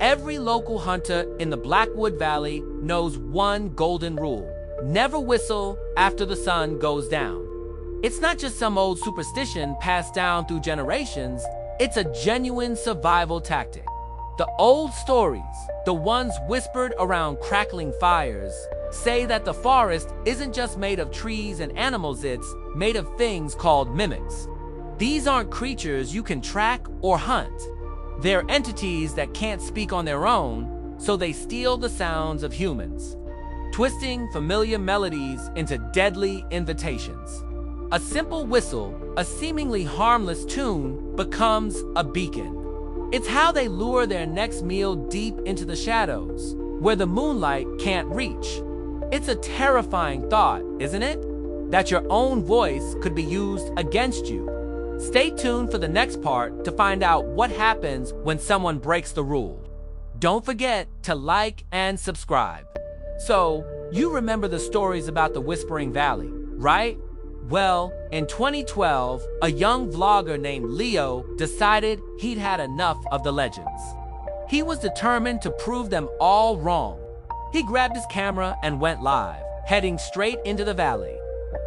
Every local hunter in the Blackwood Valley knows one golden rule: never whistle after the sun goes down. It's not just some old superstition passed down through generations, it's a genuine survival tactic. The old stories, the ones whispered around crackling fires, say that the forest isn't just made of trees and animals, it's made of things called mimics. These aren't creatures you can track or hunt. They're entities that can't speak on their own, so they steal the sounds of humans, twisting familiar melodies into deadly invitations. A simple whistle, a seemingly harmless tune, becomes a beacon. It's how they lure their next meal deep into the shadows, where the moonlight can't reach. It's a terrifying thought, isn't it? That your own voice could be used against you. Stay tuned for the next part to find out what happens when someone breaks the rule. Don't forget to like and subscribe. So, you remember the stories about the Whispering Valley, right? Well, in 2012, a young vlogger named Leo decided he'd had enough of the legends. He was determined to prove them all wrong. He grabbed his camera and went live, heading straight into the valley.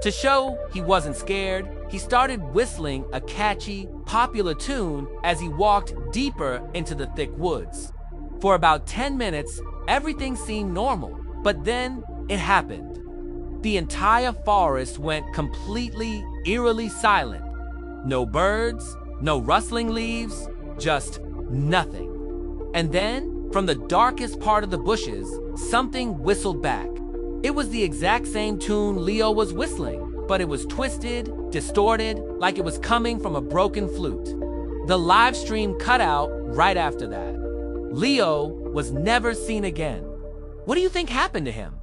To show he wasn't scared, he started whistling a catchy, popular tune as he walked deeper into the thick woods. For about 10 minutes, everything seemed normal, but then it happened. The entire forest went completely, eerily silent. No birds, no rustling leaves, just nothing. And then, from the darkest part of the bushes, something whistled back. It was the exact same tune Leo was whistling, but it was twisted, distorted, like it was coming from a broken flute. The live stream cut out right after that. Leo was never seen again. What do you think happened to him?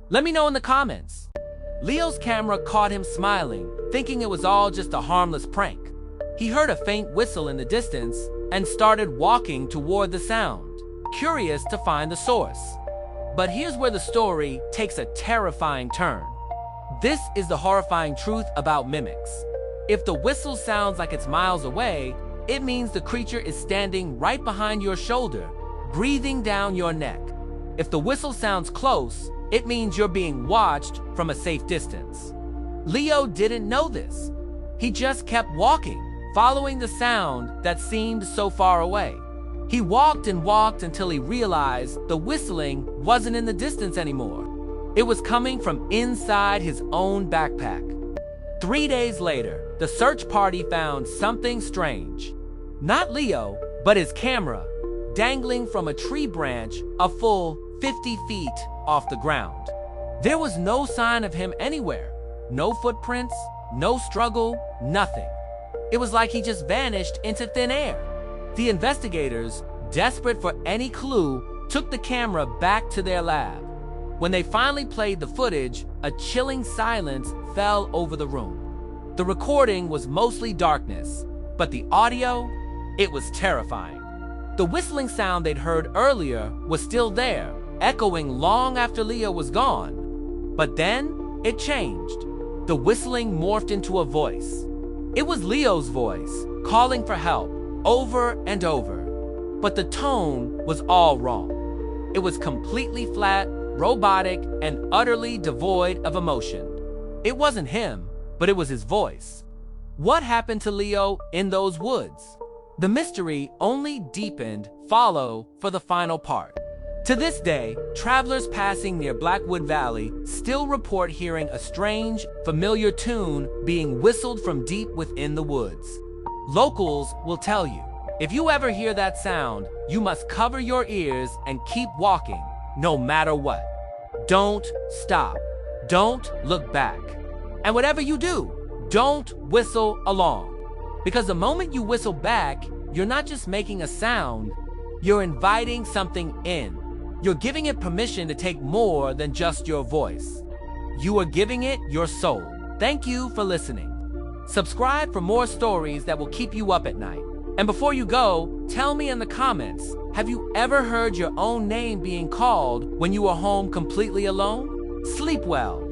Let me know in the comments. Leo's camera caught him smiling, thinking it was all just a harmless prank. He heard a faint whistle in the distance and started walking toward the sound, curious to find the source. But here's where the story takes a terrifying turn. This is the horrifying truth about mimics. If the whistle sounds like it's miles away, it means the creature is standing right behind your shoulder, breathing down your neck. If the whistle sounds close, it means you're being watched from a safe distance. Leo didn't know this. He just kept walking, following the sound that seemed so far away. He walked and walked until he realized the whistling wasn't in the distance anymore. It was coming from inside his own backpack. 3 days later, the search party found something strange. Not Leo, but his camera, dangling from a tree branch a full 50 feet off the ground. There was no sign of him anywhere. No footprints, no struggle, nothing. It was like he just vanished into thin air. The investigators, desperate for any clue, took the camera back to their lab. When they finally played the footage, a chilling silence fell over the room. The recording was mostly darkness, but the audio, it was terrifying. The whistling sound they'd heard earlier was still there, echoing long after Leo was gone. But then, it changed. The whistling morphed into a voice. It was Leo's voice, calling for help, over and over. But the tone was all wrong. It was completely flat, robotic, and utterly devoid of emotion. It wasn't him, but it was his voice. What happened to Leo in those woods? The mystery only deepened. Follow for the final part. To this day, travelers passing near Blackwood Valley still report hearing a strange, familiar tune being whistled from deep within the woods. Locals will tell you, if you ever hear that sound, you must cover your ears and keep walking, no matter what. Don't stop. Don't look back. And whatever you do, don't whistle along. Because the moment you whistle back, you're not just making a sound, you're inviting something in. You're giving it permission to take more than just your voice. You are giving it your soul. Thank you for listening. Subscribe for more stories that will keep you up at night. And before you go, tell me in the comments, have you ever heard your own name being called when you were home completely alone? Sleep well.